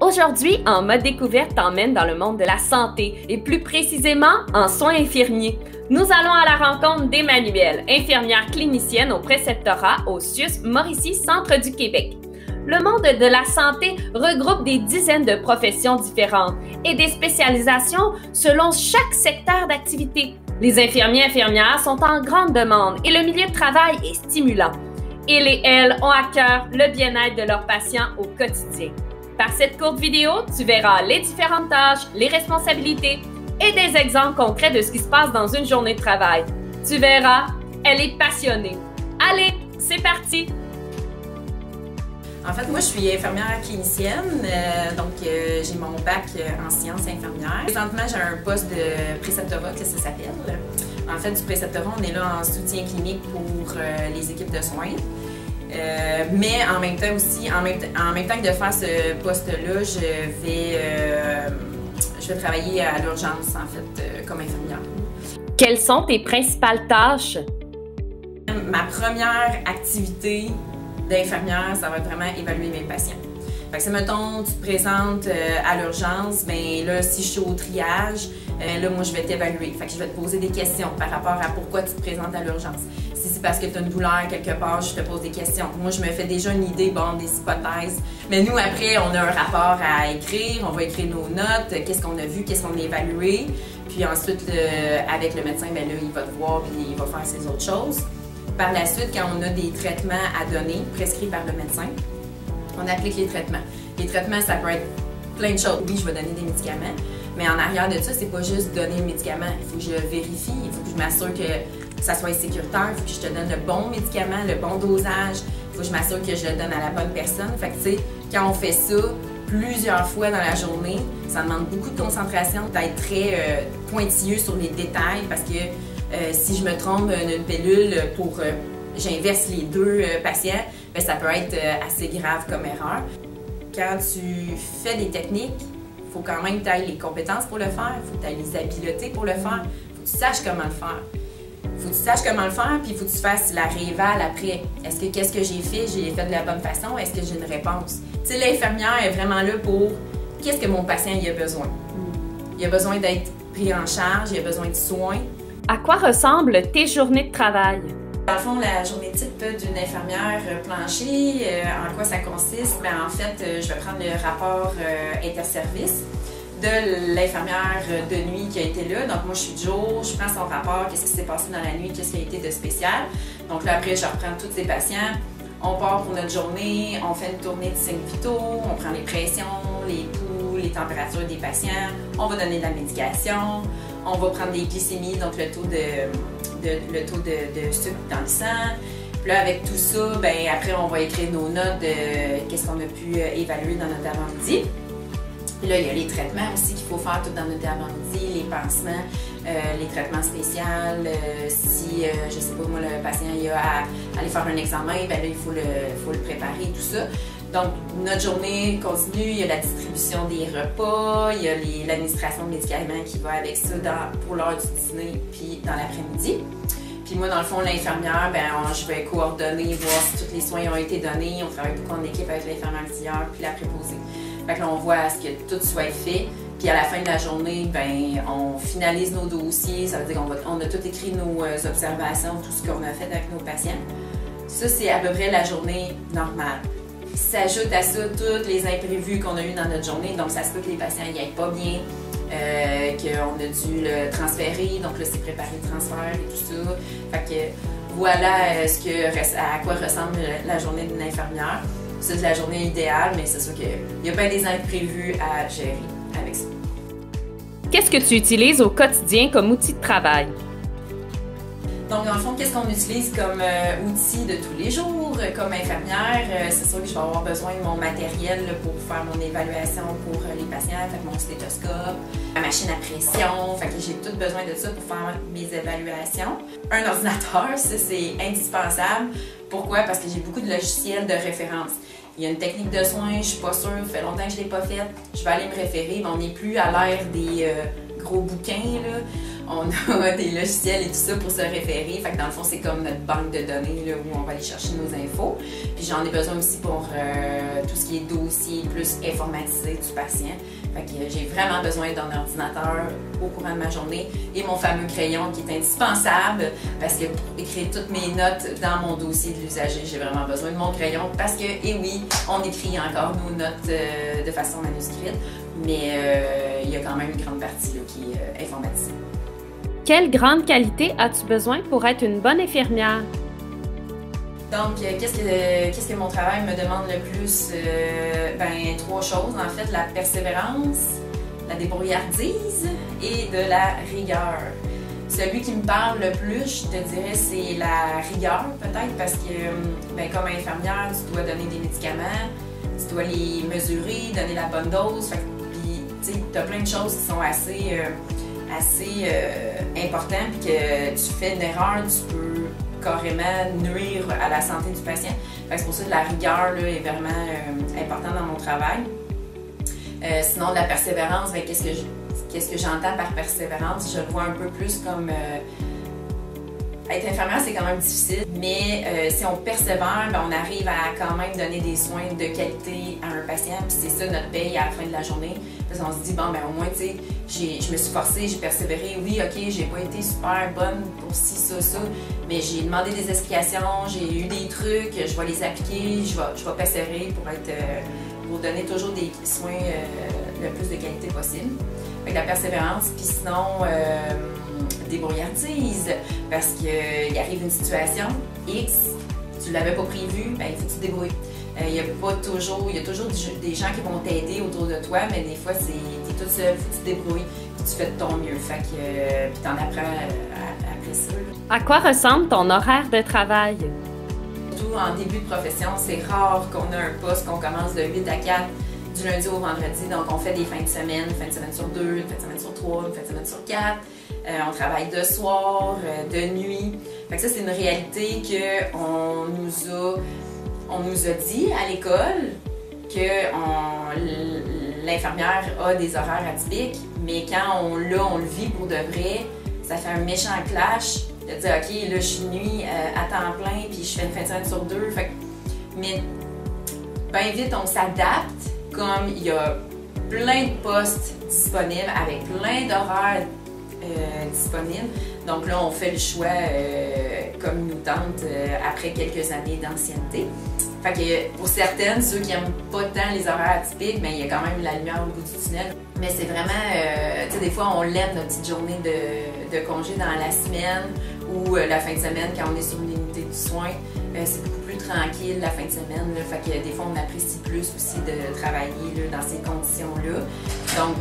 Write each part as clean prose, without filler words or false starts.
Aujourd'hui, En mode découverte t'emmène dans le monde de la santé et plus précisément en soins infirmiers. Nous allons à la rencontre d'Emmanuelle, infirmière clinicienne au préceptorat au CIUS Mauricie Centre du Québec. Le monde de la santé regroupe des dizaines de professions différentes et des spécialisations selon chaque secteur d'activité. Les infirmiers et infirmières sont en grande demande et le milieu de travail est stimulant. Ils et elles ont à cœur le bien-être de leurs patients au quotidien. Par cette courte vidéo, tu verras les différentes tâches, les responsabilités et des exemples concrets de ce qui se passe dans une journée de travail. Tu verras, elle est passionnée. Allez, c'est parti! En fait, moi, je suis infirmière clinicienne, j'ai mon bac en sciences infirmières. Présentement, j'ai un poste de préceptorat, que ça s'appelle. En fait, du préceptorat, on est là en soutien clinique pour les équipes de soins. Mais en même temps aussi, en même temps que de faire ce poste-là, je vais travailler à l'urgence, en fait, comme infirmière. Quelles sont tes principales tâches? Ma première activité d'infirmière, ça va être vraiment évaluer mes patients. Fait que si, mettons, tu te présentes à l'urgence, bien là, si je suis au triage, là, moi, je vais t'évaluer. Fait que je vais te poser des questions par rapport à pourquoi tu te présentes à l'urgence. Si c'est parce que tu as une douleur quelque part, je te pose des questions. Moi, je me fais déjà une idée, bon, des hypothèses. Mais nous, après, on a un rapport à écrire, on va écrire nos notes, qu'est-ce qu'on a vu, qu'est-ce qu'on a évalué. Puis ensuite, avec le médecin, bien là, il va te voir puis il va faire ses autres choses. Par la suite, quand on a des traitements à donner, prescrits par le médecin, on applique les traitements. Les traitements, ça peut être plein de choses. Oui, je vais donner des médicaments, mais en arrière de ça, c'est pas juste donner le médicament. Il faut que je vérifie, il faut que je m'assure que ça soit sécuritaire, il faut que je te donne le bon médicament, le bon dosage, il faut que je m'assure que je le donne à la bonne personne. Fait que, tu sais, quand on fait ça plusieurs fois dans la journée, ça demande beaucoup de concentration, d'être très pointilleux sur les détails parce que si je me trompe d'une pilule pour j'inverse les deux patients, bien, ça peut être assez grave comme erreur. Quand tu fais des techniques, il faut quand même que tu aies les compétences pour le faire, il faut que tu aies les habiletés pour le faire, il faut que tu saches comment le faire. Il faut que tu saches comment le faire, puis il faut que tu fasses la rééval après. Est-ce que qu'est-ce que j'ai fait de la bonne façon? Est-ce que j'ai une réponse? Tu sais, l'infirmière est vraiment là pour qu'est-ce que mon patient il a besoin. Il a besoin d'être pris en charge, il a besoin de soins. À quoi ressemblent tes journées de travail? Dans le fond, la journée type d'une infirmière plancher, en quoi ça consiste? Bien, en fait, je vais prendre le rapport interservice de l'infirmière de nuit qui a été là. Donc, moi, je suis de jour, je prends son rapport, qu'est-ce qui s'est passé dans la nuit, qu'est-ce qui a été de spécial. Donc là, après, je reprends tous ces patients. On part pour notre journée, on fait une tournée de signes vitaux, on prend les pressions, les pouls, les températures des patients, on va donner de la médication, on va prendre des glycémies, donc le taux de sucre dans le sang. Puis là, avec tout ça, bien, après, on va écrire nos notes de qu'est-ce qu'on a pu évaluer dans notre avant-midi. Puis là, il y a les traitements aussi qu'il faut faire tout dans notre avant-midi, les pansements, les traitements spéciaux. Si, je sais pas, moi, le patient il a à aller faire un examen, bien là, il faut le préparer, tout ça. Donc, notre journée continue, il y a la distribution des repas, il y a l'administration de médicaments qui va avec ça pour l'heure du dîner puis dans l'après-midi. Puis moi, dans le fond, l'infirmière, je vais coordonner, voir si tous les soins ont été donnés. On travaille beaucoup en équipe avec l'infirmière auxiliaire puis la préposée. Fait que là, on voit à ce que tout soit fait. Puis à la fin de la journée, on finalise nos dossiers. Ça veut dire qu'on a tout écrit nos observations, tout ce qu'on a fait avec nos patients. Ça, c'est à peu près la journée normale. S'ajoute à ça tous les imprévus qu'on a eu dans notre journée. Donc, ça se peut que les patients n'y aillent pas bien, qu'on a dû le transférer. Donc là, c'est préparer le transfert et tout ça. Fait que voilà à quoi ressemble la journée d'une infirmière. C'est la journée idéale, mais c'est sûr qu'il y a pas des imprévus à gérer avec ça. Qu'est-ce que tu utilises au quotidien comme outil de travail? Donc, dans le fond, qu'est-ce qu'on utilise comme outil de tous les jours, comme infirmière? C'est sûr que je vais avoir besoin de mon matériel là, pour faire mon évaluation pour les patients, fait que mon stéthoscope, ma machine à pression, fait que j'ai tout besoin de ça pour faire mes évaluations. Un ordinateur, ça c'est indispensable. Pourquoi? Parce que j'ai beaucoup de logiciels de référence. Il y a une technique de soins, je suis pas sûre, ça fait longtemps que je ne l'ai pas faite, je vais aller me référer, mais on n'est plus à l'ère des gros bouquins, là. On a des logiciels et tout ça pour se référer. Fait que dans le fond, c'est comme notre banque de données là, où on va aller chercher nos infos. Puis j'en ai besoin aussi pour tout ce qui est dossier plus informatisé du patient. Fait que j'ai vraiment besoin d'un ordinateur au courant de ma journée et mon fameux crayon qui est indispensable parce que pour écrire toutes mes notes dans mon dossier de l'usager, j'ai vraiment besoin de mon crayon parce que, et oui, on écrit encore nos notes de façon manuscrite, mais il y a quand même une grande partie là, qui est informatisée. Quelle grande qualité as-tu besoin pour être une bonne infirmière? Donc, qu'est-ce que mon travail me demande le plus? Ben, 3 choses. En fait, la persévérance, la débrouillardise et de la rigueur. Celui qui me parle le plus, je te dirais, c'est la rigueur, peut-être, parce que, ben, comme infirmière, tu dois donner des médicaments, tu dois les mesurer, donner la bonne dose. Puis, tu sais, tu as plein de choses qui sont assez importantes, puis que tu fais une erreur, tu peux carrément nuire à la santé du patient. C'est pour ça que la rigueur là, est vraiment importante dans mon travail. Sinon, de la persévérance, ben, qu'est-ce que j'entends par persévérance? Je le vois un peu plus comme... être infirmière, c'est quand même difficile, mais si on persévère, ben, on arrive à quand même donner des soins de qualité à un patient, puis c'est ça notre paye à la fin de la journée. Parce qu'on se dit, bon, ben au moins, tu sais, je me suis forcée, j'ai persévéré, oui, ok, j'ai pas été super bonne pour ci, ça, mais j'ai demandé des explications, j'ai eu des trucs, je vais les appliquer, je vais persévérer pour donner toujours des soins le plus de qualité possible. Avec la persévérance, puis sinon, débrouillardise, parce qu'il arrive une situation X, tu l'avais pas prévu, ben il faut que tu te débrouilles. Il y a toujours des gens qui vont t'aider autour de toi, mais des fois, tu es toute seule, il faut que tu te débrouilles, puis tu fais de ton mieux. Fait que, puis t'en apprends après ça. À quoi ressemble ton horaire de travail? Surtout en début de profession, c'est rare qu'on ait un poste qu'on commence de 8 à 4, du lundi au vendredi. Donc, on fait des fins de semaine sur 2, une fin de semaine sur 3, une fin de semaine sur 4. On travaille de soir, de nuit. Fait que ça, c'est une réalité qu'on nous a dit à l'école que l'infirmière a des horaires atypiques, mais quand on le vit pour de vrai, ça fait un méchant clash de dire ok, là je suis nuit à temps plein puis je fais une fin de semaine sur 2. Fait que, mais bien vite on s'adapte, comme il y a plein de postes disponibles avec plein d'horaires disponibles. Donc là on fait le choix comme il nous tente après quelques années d'ancienneté. Fait que pour certaines, ceux qui n'aiment pas tant les horaires atypiques, mais il y a quand même la lumière au bout du tunnel. Mais c'est vraiment, tu sais, des fois on lève notre petite journée de congé dans la semaine ou la fin de semaine quand on est sur une unité de soins. C'est beaucoup plus tranquille la fin de semaine. Là, fait que des fois on apprécie plus aussi de travailler là, dans ces conditions-là. Donc,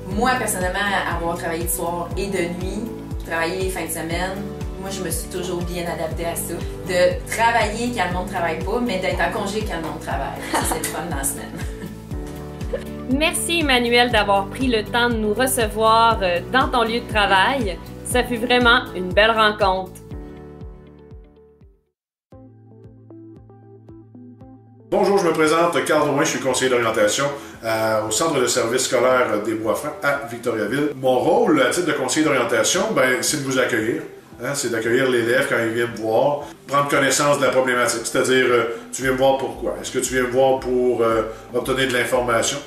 moi personnellement, avoir travaillé de soir et de nuit, travailler les fins de semaine, moi, je me suis toujours bien adaptée à ça. De travailler quand le monde ne travaille pas, mais d'être en congé quand le monde travaille. Ça, c'est le fun dans la semaine. Merci, Emmanuelle, d'avoir pris le temps de nous recevoir dans ton lieu de travail. Ça fut vraiment une belle rencontre. Bonjour, je me présente, Carl Drouin, je suis conseiller d'orientation au Centre de services scolaires des Bois-Francs à Victoriaville. Mon rôle à titre de conseiller d'orientation, c'est de vous accueillir. Hein, c'est d'accueillir l'élève quand il vient me voir, prendre connaissance de la problématique, c'est-à-dire tu viens me voir pourquoi? Est-ce que tu viens me voir pour obtenir de l'information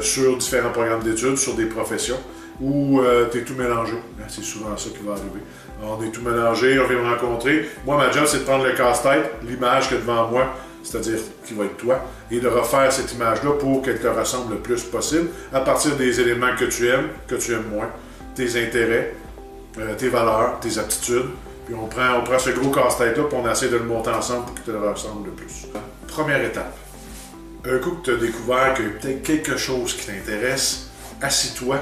sur différents programmes d'études, sur des professions, ou tu es tout mélangé? Hein, c'est souvent ça qui va arriver. On est tout mélangé, on vient me rencontrer. Moi, ma job, c'est de prendre le casse-tête, l'image que devant moi, c'est-à-dire qui va être toi, et de refaire cette image-là pour qu'elle te ressemble le plus possible à partir des éléments que tu aimes moins, tes intérês, tes valeurs, tes aptitudes, puis on prend ce gros casse-tête-là puis on essaie de le monter ensemble pour qu'il te ressemble le plus. Première étape. Un coup que tu as découvert qu'il y a peut-être quelque chose qui t'intéresse, assis-toi,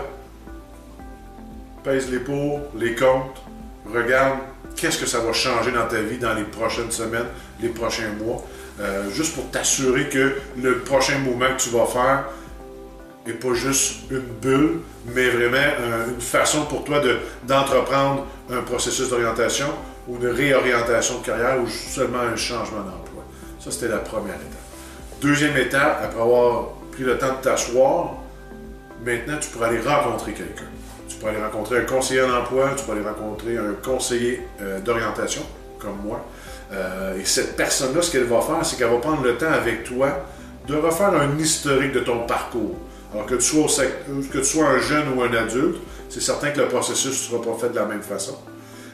pèse les pour, les comptes, regarde qu'est-ce que ça va changer dans ta vie dans les prochaines semaines, les prochains mois, juste pour t'assurer que le prochain mouvement que tu vas faire et pas juste une bulle, mais vraiment une façon pour toi d'entreprendre un processus d'orientation ou de réorientation de carrière ou seulement un changement d'emploi. Ça, c'était la première étape. Deuxième étape, après avoir pris le temps de t'asseoir, maintenant, tu pourras aller rencontrer quelqu'un. Tu peux aller rencontrer un conseiller en emploi, tu peux aller rencontrer un conseiller d'orientation, comme moi. Et cette personne-là, ce qu'elle va faire, c'est qu'elle va prendre le temps avec toi de refaire un historique de ton parcours. Alors que tu sois un jeune ou un adulte, c'est certain que le processus ne sera pas fait de la même façon.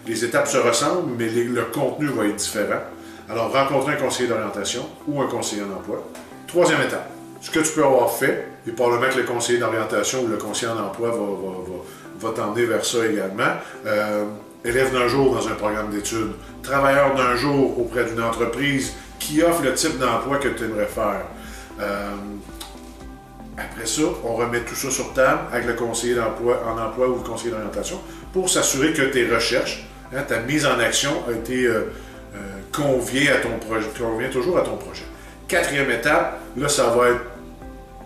Les étapes se ressemblent, mais le contenu va être différent. Alors, rencontrer un conseiller d'orientation ou un conseiller en emploi. Troisième étape, ce que tu peux avoir fait, et probablement que le conseiller d'orientation ou le conseiller en emploi va t'emmener vers ça également. Élève d'un jour dans un programme d'études, travailleur d'un jour auprès d'une entreprise qui offre le type d'emploi que tu aimerais faire. Après ça, on remet tout ça sur table avec le conseiller en emploi ou le conseiller d'orientation pour s'assurer que tes recherches, ta mise en action a été convient à ton projet, convient toujours à ton projet. Quatrième étape, là, ça va être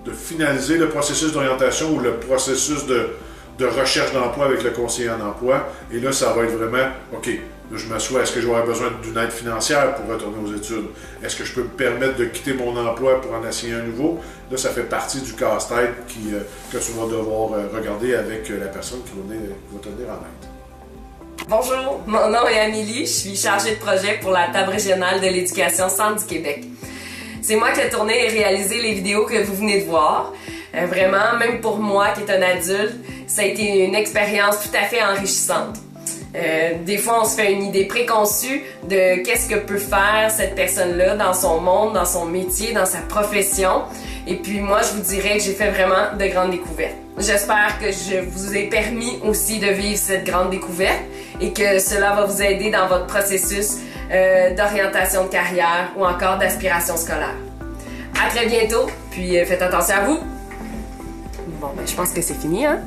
de finaliser le processus d'orientation ou le processus de recherche d'emploi avec le conseiller en emploi. Et là, ça va être vraiment, OK, là, je m'assois, est-ce que je vais avoir besoin d'une aide financière pour retourner aux études? Est-ce que je peux me permettre de quitter mon emploi pour en essayer un nouveau? Là, ça fait partie du casse-tête que tu vas devoir regarder avec la personne qui va te venir en aide. Bonjour, mon nom est Amélie, je suis chargée de projet pour la table régionale de l'éducation Centre du Québec. C'est moi qui ai tourné et réalisé les vidéos que vous venez de voir. Vraiment, même pour moi qui est un adulte, ça a été une expérience tout à fait enrichissante. Des fois, on se fait une idée préconçue de qu'est-ce que peut faire cette personne-là dans son monde, dans son métier, dans sa profession. Et puis moi, je vous dirais que j'ai fait vraiment de grandes découvertes. J'espère que je vous ai permis aussi de vivre cette grande découverte et que cela va vous aider dans votre processus d'orientation de carrière ou encore d'aspiration scolaire. À très bientôt, puis faites attention à vous. Bon, ben je pense que c'est fini, hein?